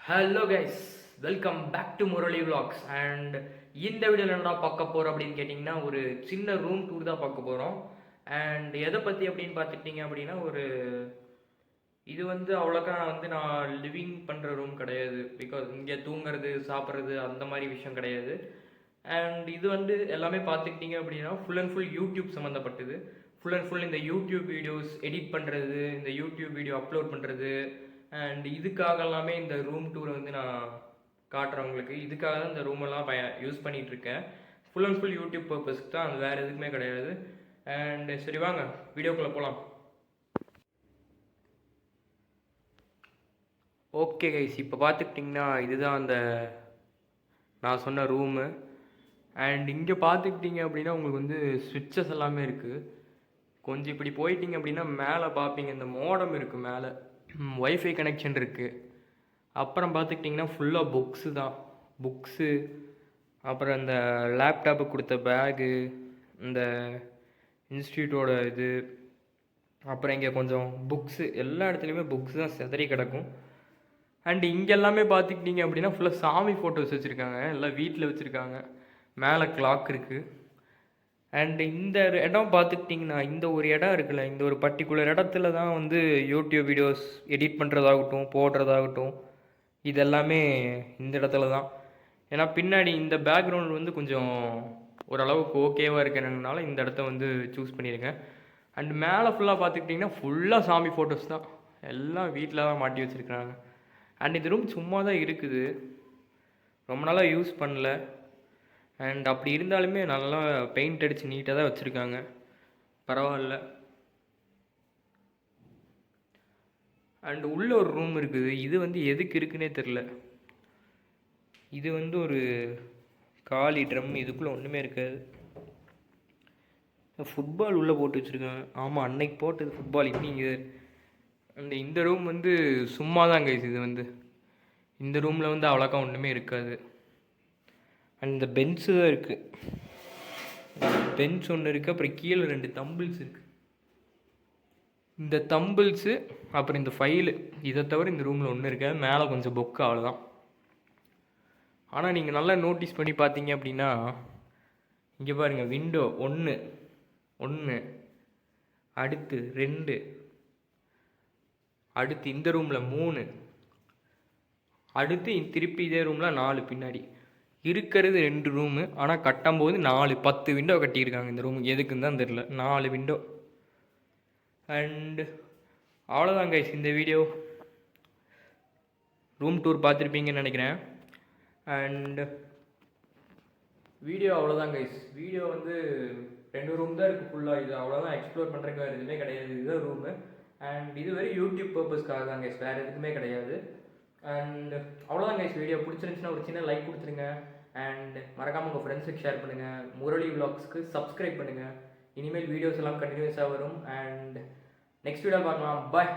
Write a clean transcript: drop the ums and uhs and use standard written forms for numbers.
Hello guys, welcome back to Murali vlogs. And இந்த வீடியோவில் என்னடா பார்க்க போகிறோம் அப்படின்னு கேட்டிங்கன்னா, ஒரு சின்ன ரூம் டூர் தான் பார்க்க போகிறோம். அண்ட் எதை பற்றி அப்படின்னு பார்த்துக்கிட்டிங்க அப்படின்னா, இது அவ்வளோக்கா நான் லிவிங் பண்ணுற ரூம் கிடையாது. பிகாஸ் இங்கே தூங்குறது சாப்பிட்றது அந்த மாதிரி விஷயம் கிடையாது. அண்ட் இது எல்லாமே பார்த்துக்கிட்டிங்க அப்படின்னா ஃபுல் அண்ட் ஃபுல் யூடியூப் சம்மந்தப்பட்டது. ஃபுல் அண்ட் ஃபுல் இந்த யூடியூப் வீடியோஸ் எடிட் பண்ணுறது, இந்த யூடியூப் வீடியோ அப்லோட் பண்ணுறது. அண்ட் இதுக்காக எல்லாமே இந்த ரூம் டூரை நான் காட்டுறவங்களுக்கு இதுக்காக தான் இந்த ரூமெல்லாம் யூஸ் பண்ணிகிட்ருக்கேன். ஃபுல் அண்ட் ஃபுல் யூடியூப் பர்பஸ்க்கு தான், அது வேறு எதுக்குமே கிடையாது. அண்ட் சரி வாங்க வீடியோக்குள்ளே போகலாம். ஓகே கைஸ், இப்போ பார்த்துக்கிட்டிங்கன்னா இதுதான் அந்த நான் சொன்ன ரூமு. அண்ட் இங்கே பார்த்துக்கிட்டிங்க அப்படின்னா உங்களுக்கு ஸ்விட்சஸ் எல்லாமே இருக்குது. கொஞ்சம் இப்படி போயிட்டீங்க அப்படின்னா மேலே பார்ப்பீங்க, இந்த மோடம் இருக்குது மேலே, ஒய்ஃபை கனெக்ஷன் இருக்குது. அப்புறம் பார்த்துக்கிட்டிங்கன்னா ஃபுல்லாக புக்ஸு தான், புக்ஸு. அப்புறம் இந்த லேப்டாப்பு கொடுத்த பேகு, இந்த இன்ஸ்டியூட்டோட இது. அப்புறம் இங்கே கொஞ்சம் புக்ஸு, எல்லா இடத்துலையுமே புக்ஸ் தான் சிதறி கிடக்கும். அண்ட் இங்கே எல்லாமே பார்த்துக்கிட்டிங்க அப்படின்னா ஃபுல்லாக சாமி ஃபோட்டோஸ் வச்சுருக்காங்க, எல்லாம் வீட்டில் வச்சுருக்காங்க. மேலே கிளாக் இருக்குது. அண்டு இந்த இடம் பார்த்துக்கிட்டிங்கன்னா இந்த ஒரு இடம் இருக்குல்ல, இந்த ஒரு பர்டிகுலர் இடத்துல தான் யூடியூப் வீடியோஸ் எடிட் பண்ணுறதாகட்டும் போடுறதாகட்டும் இதெல்லாமே இந்த இடத்துல தான். ஏன்னா பின்னாடி இந்த பேக்ரவுண்ட் கொஞ்சம் ஓரளவுக்கு ஓகேவாக இருக்கிறதுனால இந்த இடத்த சூஸ் பண்ணியிருக்கேன். அண்ட் மேலே ஃபுல்லாக பார்த்துக்கிட்டிங்கன்னா ஃபுல்லாக சாமி ஃபோட்டோஸ் தான், எல்லாம் வீட்டில் தான் மாட்டி வச்சுருக்காங்க. அண்ட் இந்த ரூம் சும்மா தான் இருக்குது, ரொம்ப நாளாக யூஸ் பண்ணல. அண்ட் அப்படி இருந்தாலுமே நல்லா பெயிண்ட் அடித்து நீட்டாக தான் வச்சுருக்காங்க, பரவாயில்ல. அண்ட் உள்ளே ஒரு ரூம் இருக்குது, இது எதுக்கு இருக்குன்னே தெரில. இது ஒரு காலி ட்ரம், இதுக்குள்ளே ஒன்றுமே இருக்காது. ஃபுட்பால் உள்ளே போட்டு வச்சுருக்காங்க, ஆமாம் அன்னைக்கு போட்டது ஃபுட்பால் இன்னும் இது. அண்ட் இந்த ரூம் சும்மா தான் கைஸ். இது இந்த ரூமில் அவ்வளோக்கா ஒன்றுமே இருக்காது. அண்ட் இந்த பென்ஸு தான் இருக்குது, பென்ச் ஒன்று இருக்குது. அப்புறம் கீழே 2 தம்பிள்ஸ் இருக்குது. இந்த தம்பிள்ஸு அப்புறம் இந்த ஃபைலு, இதை தவிர இந்த ரூமில் ஒன்று இருக்காது. மேலே கொஞ்சம் புக்கு, அவ்வளோதான். ஆனால் நீங்கள் நல்லா நோட்டீஸ் பண்ணி பார்த்தீங்க அப்படின்னா இங்கே பாருங்கள், விண்டோ 1, அடுத்து 2, அடுத்து இந்த ரூமில் 3, அடுத்து திருப்பி இதே ரூமில் 4. பின்னாடி இருக்கிறது 2 ரூமு, ஆனால் கட்டும்போது 10 விண்டோ கட்டியிருக்காங்க. இந்த ரூமுக்கு எதுக்குன்னு தான் தெரில, 4 விண்டோ. அண்டு அவ்வளோதான் கைஸ், இந்த வீடியோ ரூம் டூர் பார்த்துருப்பீங்கன்னு நினைக்கிறேன். அண்டு வீடியோ அவ்வளோதான் கைஸ். வீடியோ 2 ரூம் தான் இருக்குது ஃபுல்லாக. இது அவ்வளோதான், எக்ஸ்ப்ளோர் பண்ணுறதுக்கு வேறு எதுவுமே கிடையாது. இதுதான் ரூமு. அண்ட் இது வரை யூடியூப் பர்பஸ்க்காக தான் கைஸ், வேறு எதுக்குமே கிடையாது. அண்ட் அவ்வளோதான் கைஸ். வீடியோ பிடிச்சிருந்துச்சுன்னா ஒரு சின்ன லைக் கொடுத்துருங்க. அண்ட் மறக்காமல் உங்கள் ஃப்ரெண்ட்ஸுக்கு ஷேர் பண்ணுங்கள். முரளி vlogsக்கு சப்ஸ்கிரைப் பண்ணுங்கள். இனிமேல் வீடியோஸ் எல்லாம் கண்டினியூஸாக வரும். அண்ட் நெக்ஸ்ட் வீடியோ பார்க்கலாம். பாய்.